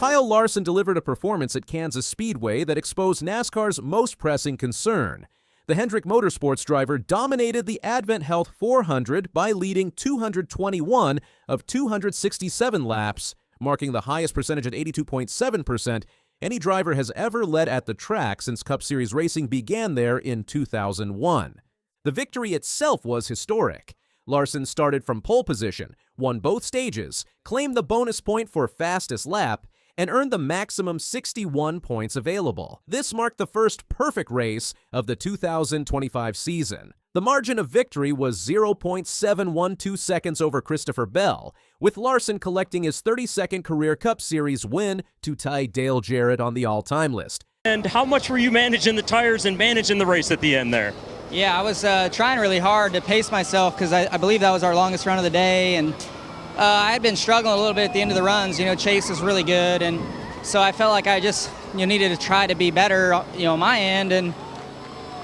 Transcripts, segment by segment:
Kyle Larson delivered a performance at Kansas Speedway that exposed NASCAR's most pressing concern. The Hendrick Motorsports driver dominated the AdventHealth 400 by leading 221 of 267 laps, marking the highest percentage at 82.7% any driver has ever led at the track since Cup Series racing began there in 2001. The victory itself was historic. Larson started from pole position, won both stages, claimed the bonus point for fastest lap, and earned the maximum 61 points available. This marked the first perfect race of the 2025 season. The margin of victory was 0.712 seconds over Christopher Bell, with Larson collecting his 32nd career Cup Series win to tie Dale Jarrett on the all-time list. And how much were you managing the tires and managing the race at the end there? Yeah, I was trying really hard to pace myself because I believe that was our longest run of the day, and I had been struggling a little bit at the end of the runs. Chase was really good, and so I felt like I just needed to try to be better, on my end, and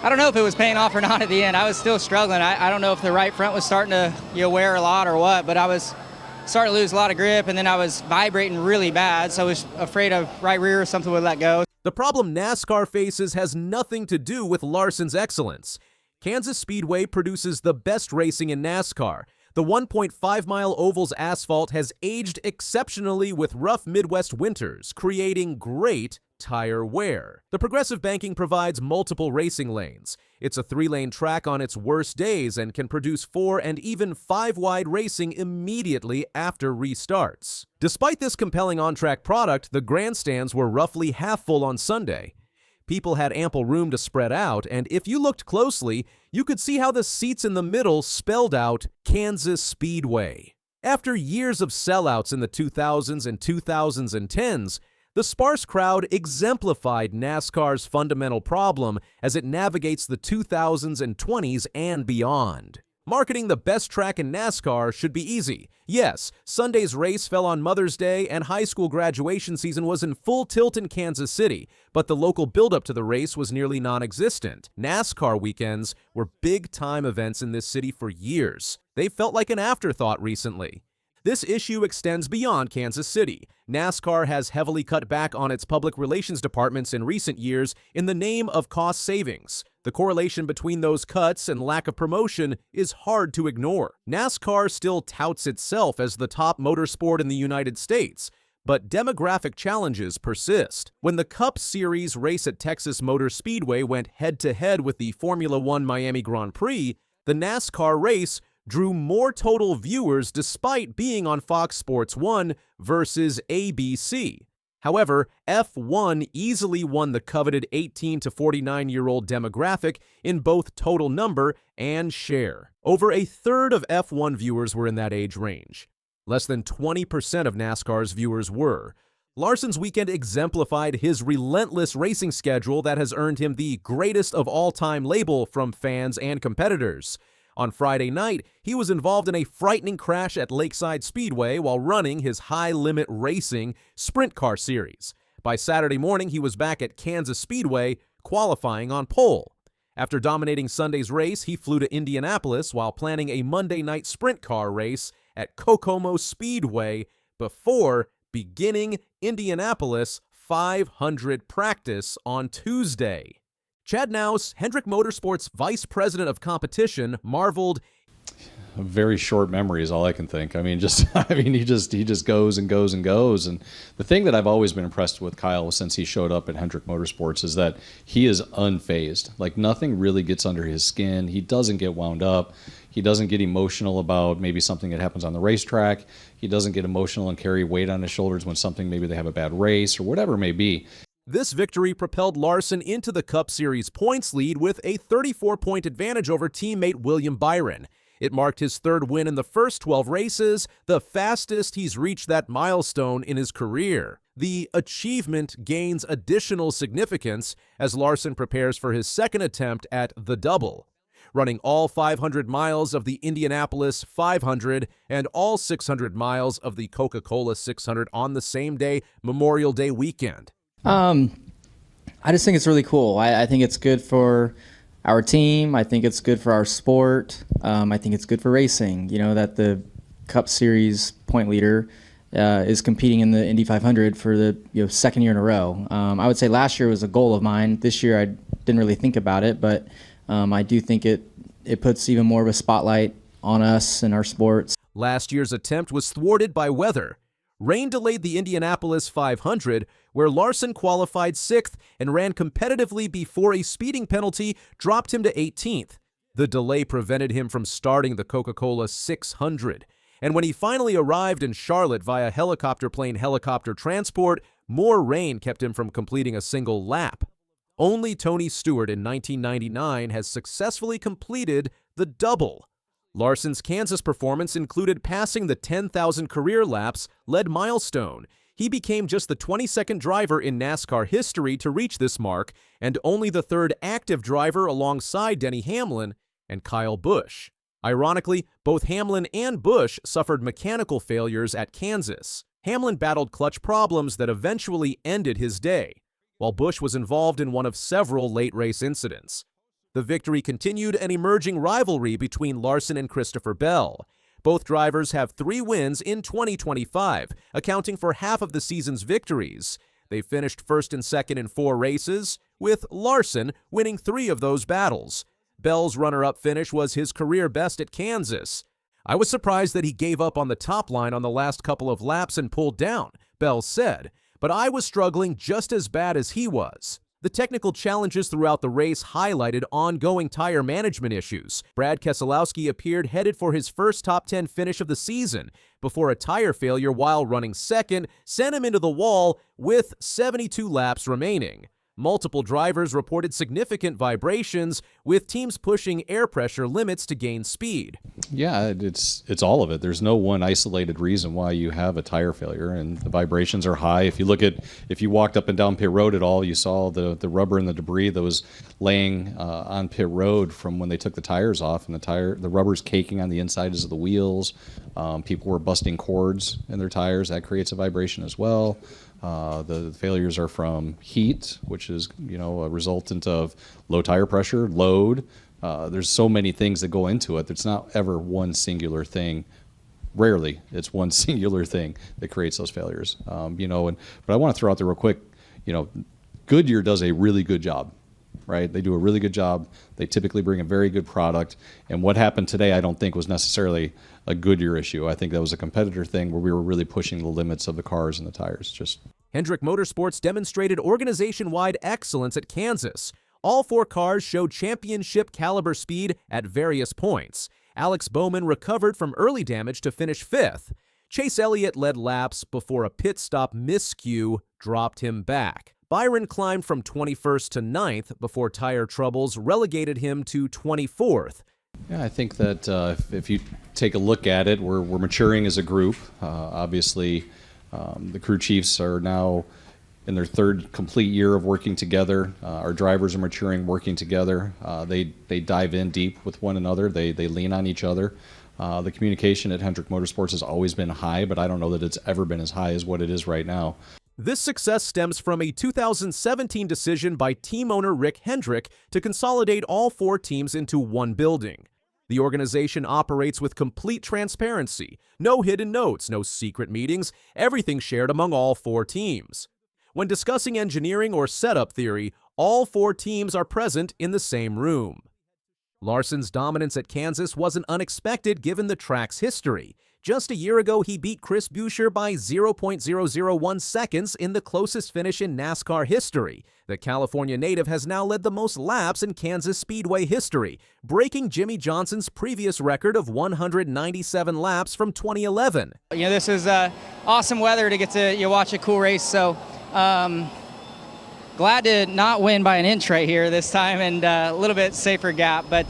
I don't know if it was paying off or not at the end. I was still struggling. I don't know if the right front was starting to wear a lot or what, but I was starting to lose a lot of grip, and then I was vibrating really bad, so I was afraid of right rear or something would let go. The problem NASCAR faces has nothing to do with Larson's excellence. Kansas Speedway produces the best racing in NASCAR. The 1.5-mile oval's asphalt has aged exceptionally with rough Midwest winters, creating great tire wear. The progressive banking provides multiple racing lanes. It's a 3-lane track on its worst days and can produce 4 and even 5-wide racing immediately after restarts. Despite this compelling on-track product, the grandstands were roughly half full on Sunday. People had ample room to spread out, and if you looked closely, you could see how the seats in the middle spelled out Kansas Speedway. After years of sellouts in the 2000s and 2010s, the sparse crowd exemplified NASCAR's fundamental problem as it navigates the 2000s and 20s and beyond. Marketing the best track in NASCAR should be easy. Yes, Sunday's race fell on Mother's Day and high school graduation season was in full tilt in Kansas City, but the local buildup to the race was nearly non-existent. NASCAR weekends were big-time events in this city for years. They felt like an afterthought recently. This issue extends beyond Kansas City. NASCAR has heavily cut back on its public relations departments in recent years in the name of cost savings. The correlation between those cuts and lack of promotion is hard to ignore. NASCAR still touts itself as the top motorsport in the United States, but demographic challenges persist. When the Cup Series race at Texas Motor Speedway went head-to-head with the Formula One Miami Grand Prix, the NASCAR race drew more total viewers despite being on Fox Sports 1 versus ABC. However, F1 easily won the coveted 18 to 49-year-old demographic in both total number and share. Over a third of F1 viewers were in that age range. Less than 20% of NASCAR's viewers were. Larson's weekend exemplified his relentless racing schedule that has earned him the greatest of all-time label from fans and competitors. On Friday night, he was involved in a frightening crash at Lakeside Speedway while running his high-limit racing sprint car series. By Saturday morning, he was back at Kansas Speedway, qualifying on pole. After dominating Sunday's race, he flew to Indianapolis while planning a Monday night sprint car race at Kokomo Speedway before beginning Indianapolis 500 practice on Tuesday. Chad Naus, Hendrick Motorsports Vice President of Competition, marveled. A very short memory is all I can think. He just goes and goes and goes. And the thing that I've always been impressed with Kyle since he showed up at Hendrick Motorsports is that he is unfazed. Like, nothing really gets under his skin. He doesn't get wound up. He doesn't get emotional about maybe something that happens on the racetrack. He doesn't get emotional and carry weight on his shoulders when maybe they have a bad race or whatever it may be. This victory propelled Larson into the Cup Series points lead with a 34-point advantage over teammate William Byron. It marked his third win in the first 12 races, the fastest he's reached that milestone in his career. The achievement gains additional significance as Larson prepares for his second attempt at the double. Running all 500 miles of the Indianapolis 500 and all 600 miles of the Coca-Cola 600 on the same day, Memorial Day weekend. I just think it's really cool. I think it's good for our team. I think it's good for our sport. I think it's good for racing, that the Cup Series point leader is competing in the Indy 500 for the second year in a row. I would say last year was a goal of mine. This year I didn't really think about it, but I do think it puts even more of a spotlight on us and our sports. Last year's attempt was thwarted by weather. Rain delayed the Indianapolis 500, where Larson qualified 6th and ran competitively before a speeding penalty dropped him to 18th. The delay prevented him from starting the Coca-Cola 600. And when he finally arrived in Charlotte via helicopter plane helicopter transport, more rain kept him from completing a single lap. Only Tony Stewart in 1999 has successfully completed the double. Larson's Kansas performance included passing the 10,000 career laps led milestone. He became just the 22nd driver in NASCAR history to reach this mark, and only the 3rd active driver alongside Denny Hamlin and Kyle Busch. Ironically, both Hamlin and Busch suffered mechanical failures at Kansas. Hamlin battled clutch problems that eventually ended his day, while Busch was involved in one of several late race incidents. The victory continued an emerging rivalry between Larson and Christopher Bell. Both drivers have 3 wins in 2025, accounting for half of the season's victories. They finished 1st and 2nd in 4 races, with Larson winning 3 of those battles. Bell's runner-up finish was his career best at Kansas. "I was surprised that he gave up on the top line on the last couple of laps and pulled down," Bell said, "but I was struggling just as bad as he was." The technical challenges throughout the race highlighted ongoing tire management issues. Brad Keselowski appeared headed for his first top 10 finish of the season before a tire failure while running second sent him into the wall with 72 laps remaining. Multiple drivers reported significant vibrations, with teams pushing air pressure limits to gain speed. Yeah, it's all of it. There's no one isolated reason why you have a tire failure, and the vibrations are high. If you walked up and down pit road at all, you saw the rubber and the debris that was laying on pit road from when they took the tires off, and the rubber's caking on the insides of the wheels. People were busting cords in their tires. That creates a vibration as well. The failures are from heat, which is a resultant of low tire pressure, load. There's so many things that go into it. It's not ever one singular thing. Rarely, it's one singular thing that creates those failures. But I want to throw out there real quick. Goodyear does a really good job, right? They do a really good job. They typically bring a very good product. And what happened today, I don't think was necessarily a Goodyear issue. I think that was a competitor thing where we were really pushing the limits of the cars and the tires. Hendrick Motorsports demonstrated organization-wide excellence at Kansas. All 4 cars showed championship-caliber speed at various points. Alex Bowman recovered from early damage to finish 5th. Chase Elliott led laps before a pit stop miscue dropped him back. Byron climbed from 21st to 9th before tire troubles relegated him to 24th. Yeah, I think that if you take a look at it, we're maturing as a group. Obviously, the crew chiefs are now in their 3rd complete year of working together. Our drivers are maturing, working together. They dive in deep with one another. They lean on each other. The communication at Hendrick Motorsports has always been high, but I don't know that it's ever been as high as what it is right now. This success stems from a 2017 decision by team owner Rick Hendrick to consolidate all 4 teams into one building. The organization operates with complete transparency, no hidden notes, no secret meetings, everything shared among all 4 teams. When discussing engineering or setup theory, all 4 teams are present in the same room. Larson's dominance at Kansas wasn't unexpected given the track's history. Just a year ago, he beat Chris Buescher by 0.001 seconds in the closest finish in NASCAR history. The California native has now led the most laps in Kansas Speedway history, breaking Jimmy Johnson's previous record of 197 laps from 2011. This is awesome weather to get to watch a cool race, so glad to not win by an inch right here this time, and a little bit safer gap. But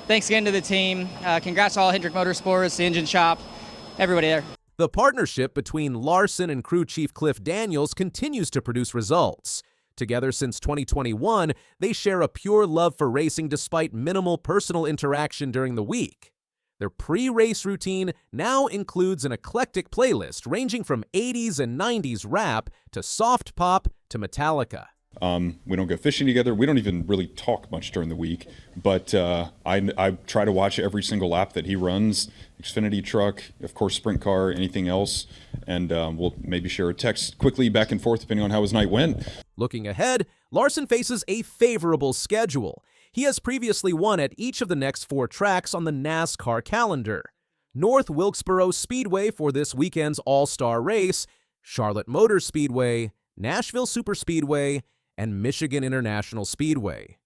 thanks again to the team. Congrats to all Hendrick Motorsports, the engine shop, everybody there. The partnership between Larson and crew chief Cliff Daniels continues to produce results. Together since 2021, they share a pure love for racing despite minimal personal interaction during the week. Their pre-race routine now includes an eclectic playlist ranging from 80s and 90s rap to soft pop to Metallica. We don't go fishing together. We don't even really talk much during the week. But I try to watch every single lap that he runs, Xfinity truck, of course, sprint car, anything else. And we'll maybe share a text quickly back and forth depending on how his night went. Looking ahead, Larson faces a favorable schedule. He has previously won at each of the next 4 tracks on the NASCAR calendar: North Wilkesboro Speedway for this weekend's All-Star race, Charlotte Motor Speedway, Nashville Superspeedway, and Michigan International Speedway.